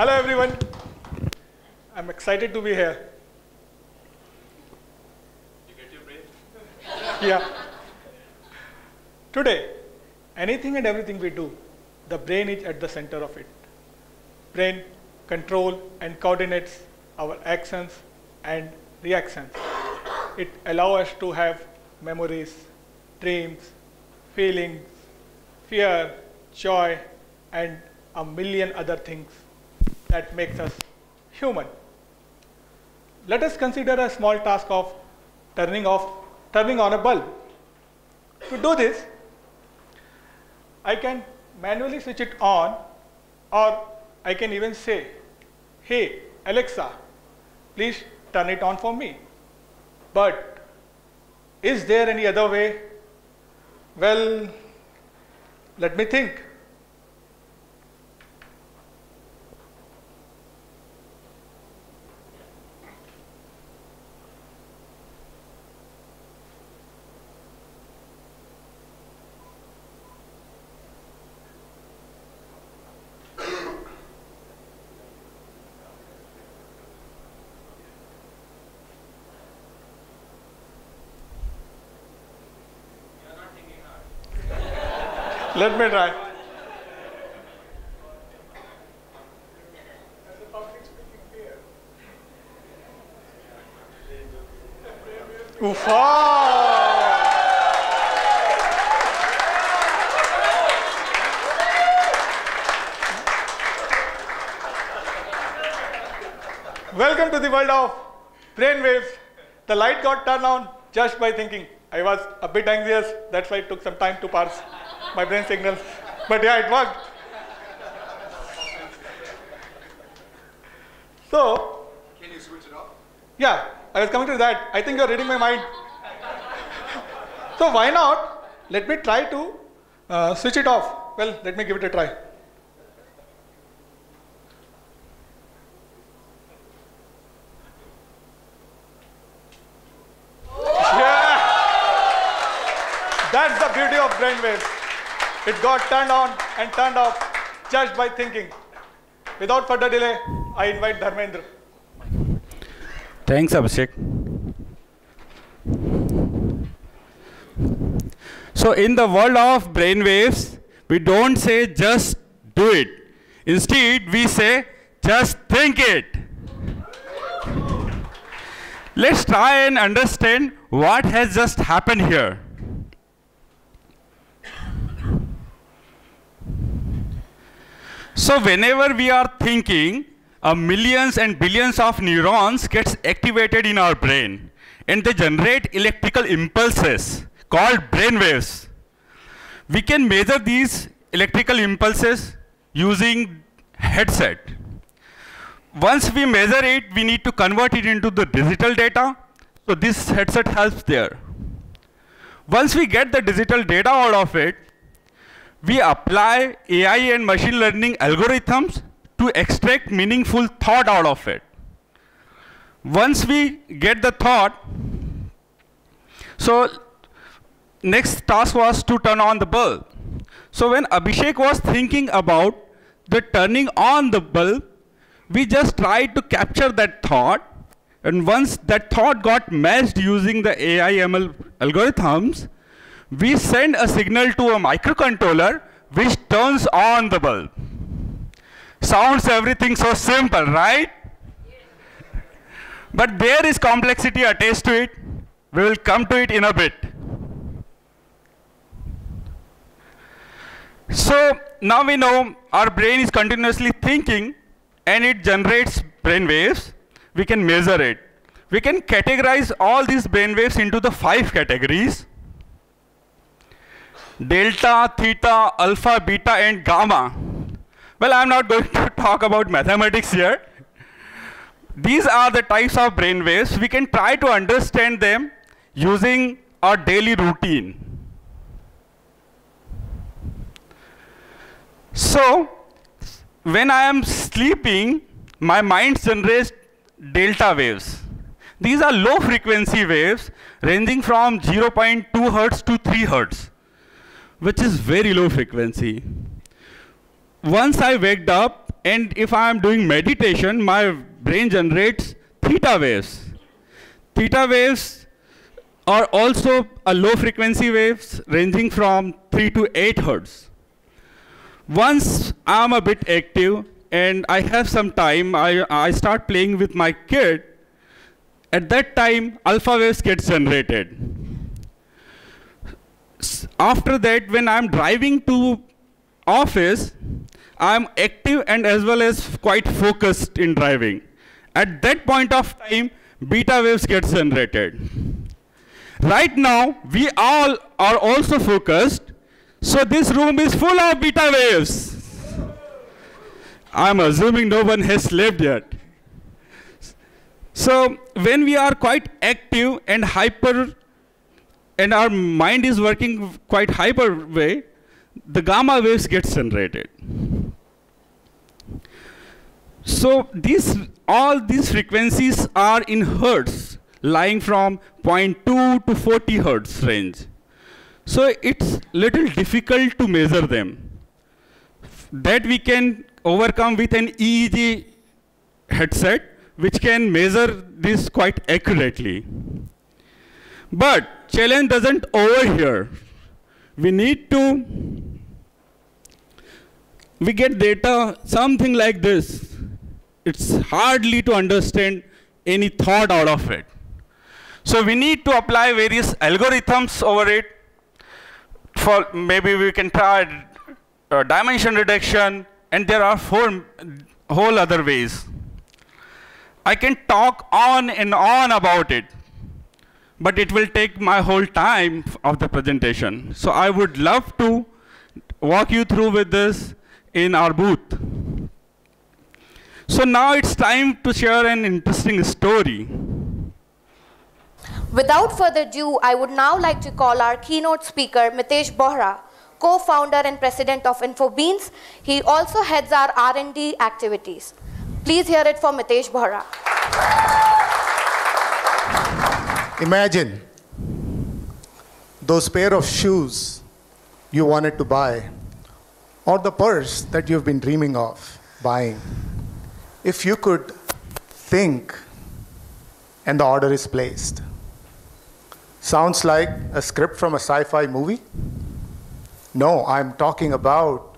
Hello everyone. I'm excited to be here. You get your brain? Yeah. Today, anything and everything we do, the brain is at the center of it. Brain control and coordinates our actions and reactions. It allows us to have memories, dreams, feelings, fear, joy, and a million other things that makes us human. Let us consider a small task of turning on a bulb. To do this, I can manually switch it on, or I can even say, "Hey Alexa, please turn it on for me." But is there any other way? Well, let me think. Let me try. Oofa! Welcome to the world of brainwaves. The light got turned on just by thinking. I was a bit anxious, that's why it took some time to parse my brain signals. But yeah, it worked. So, Can you switch it off? yeah, I was coming to that. I think you're reading my mind. So why not? Let me try to switch it off. Well, let me give it a try. Yeah. That's the beauty of brainwaves. It got turned on and turned off just by thinking. Without further delay, I invite Dharmendra. Thanks, Abhishek. So in the world of brainwaves, we don't say just do it. Instead, we say just think it. Let's try and understand what has just happened here. So whenever we are thinking, millions and billions of neurons gets activated in our brain, and they generate electrical impulses called brainwaves. We can measure these electrical impulses using headset. Once we measure it, we need to convert it into the digital data. So this headset helps there. Once we get the digital data out of it, we apply AI and machine learning algorithms to extract meaningful thought out of it. Once we get the thought, so next task was to turn on the bulb. So when Abhishek was thinking about the turning on the bulb, we just tried to capture that thought, and once that thought got matched using the AI ML algorithms, we send a signal to a microcontroller which turns on the bulb. Sounds everything so simple, right? But there is complexity attached to it. We will come to it in a bit. So now we know our brain is continuously thinking and it generates brain waves. We can measure it. We can categorize all these brain waves into the 5 categories: delta, theta, alpha, beta, and gamma. Well, I'm not going to talk about mathematics here. These are the types of brain waves. We can try to understand them using our daily routine. So, when I am sleeping, my mind generates delta waves. These are low frequency waves ranging from 0.2 hertz to 3 hertz, which is very low frequency. Once I waked up, and if I am doing meditation, my brain generates theta waves. Theta waves are also a low frequency waves ranging from 3 to 8 hertz. Once I'm a bit active and I have some time, I start playing with my kid. At that time, alpha waves get generated. After that, when I'm driving to office, I'm active and as well as quite focused in driving. At that point of time, beta waves get generated. Right now, we all are also focused, so this room is full of beta waves. I'm assuming no one has slept yet. So when we are quite active and hyper, and our mind is working quite hyper way, the gamma waves get generated. So all these frequencies are in hertz, lying from 0.2 to 40 hertz range. So it's little difficult to measure them. That we can overcome with an EEG headset, which can measure this quite accurately. But challenge doesn't over here. We get data, something like this. It's hardly to understand any thought out of it. So we need to apply various algorithms over it. For maybe we can try dimension reduction, and there are 4 whole other ways. I can talk on and on about it, but it will take my whole time of the presentation. So I would love to walk you through with this in our booth. So now it's time to share an interesting story. Without further ado, I would now like to call our keynote speaker, Mitesh Bohra, co-founder and president of InfoBeans. He also heads our R&D activities. Please hear it for Mitesh Bohra. Imagine those pair of shoes you wanted to buy, or the purse that you've been dreaming of buying. If you could think and the order is placed. Sounds like a script from a sci-fi movie? No, I'm talking about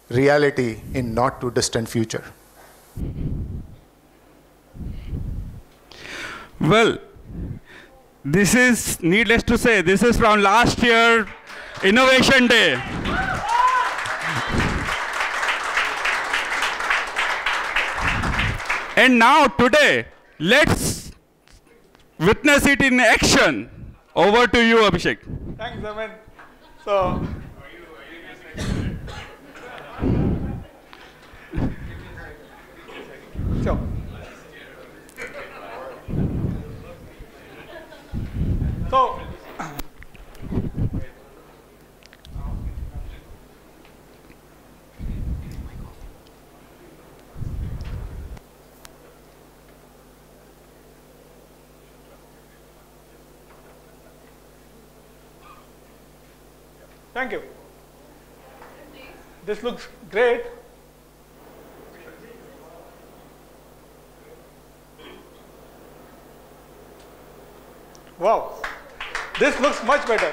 reality in not too distant future. Well, this is, needless to say, this is from last year, Innovation Day. And now today, let's witness it in action. Over to you, Abhishek. Thanks, Aman. So, sure. So, thank you. This looks great. Wow, this looks much better.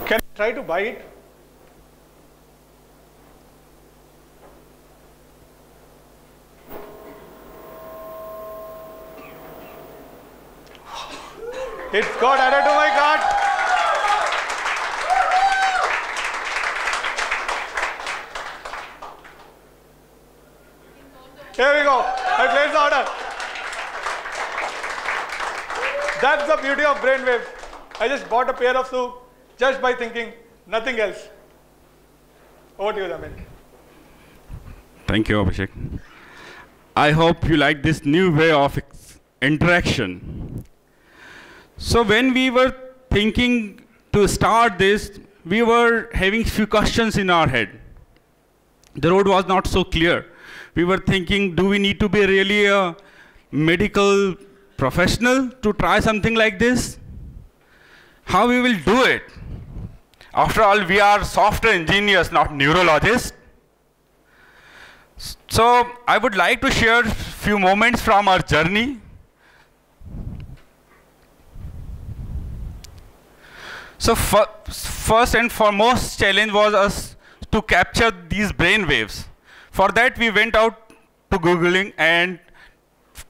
Can I try to buy it? It's got added to my cart. Here we go. I placed the order. That's the beauty of brainwave. I just bought a pair of shoes just by thinking, nothing else. Over to you, Ramin. Thank you, Abhishek. I hope you like this new way of interaction. So when we were thinking to start this, we were having few questions in our head. The road was not so clear. we were thinking, do we need to be really a medical professional to try something like this? How we will do it? After all, we are software engineers, not neurologists. So I would like to share a few moments from our journey. So first and foremost challenge was us to capture these brain waves. For that, we went out to Googling and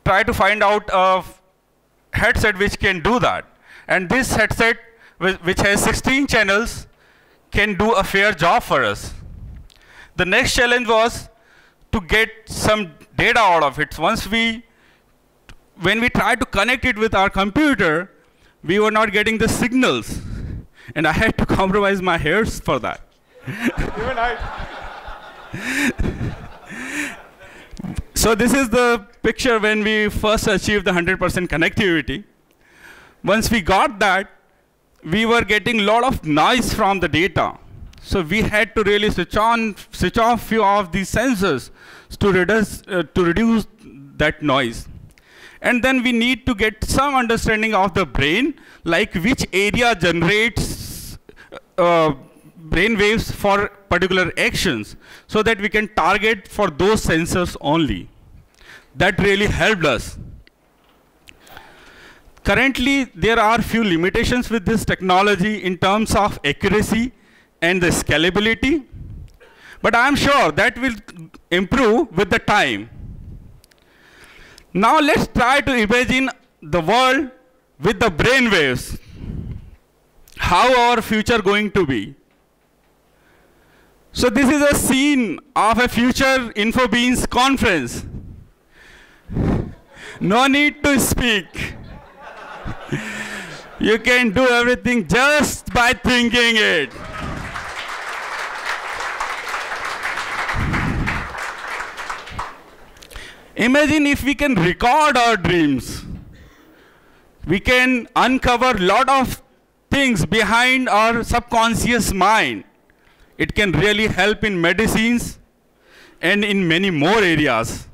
tried to find out a headset which can do that. And this headset, which has 16 channels, can do a fair job for us. The next challenge was to get some data out of it. When we tried to connect it with our computer, we were not getting the signals. And I had to compromise my hairs for that. Even I. So this is the picture when we first achieved the 100% connectivity. Once we got that, we were getting a lot of noise from the data. So we had to really switch off few of these sensors to reduce that noise. And then we need to get some understanding of the brain, like which area generates brain waves for particular actions, so that we can target for those sensors only. That really helped us. Currently, there are few limitations with this technology in terms of accuracy and the scalability, but I am sure that will improve with the time. Now let's try to imagine the world with the brain waves. How our future going to be? So this is a scene of a future InfoBeans conference. No need to speak. You can do everything just by thinking it. Imagine if we can record our dreams. We can uncover a lot of things behind our subconscious mind. It can really help in medicines and in many more areas.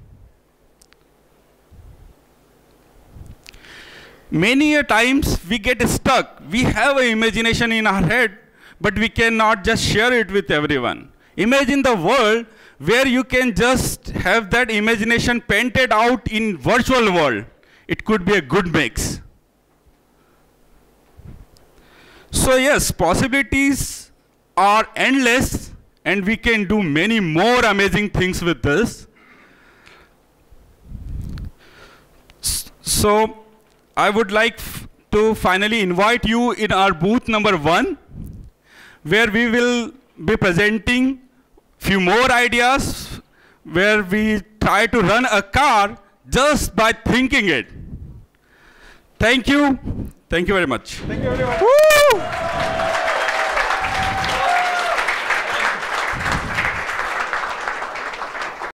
Many a times we get stuck. We have an imagination in our head, but we cannot just share it with everyone. Imagine the world where you can just have that imagination painted out in virtual world. It could be a good mix. So yes, possibilities are endless, and we can do many more amazing things with this. So I would like to finally invite you in our booth number 1, where we will be presenting few more ideas, where we try to run a car just by thinking it. Thank you. Thank you very much. Thank you, everyone. Woo!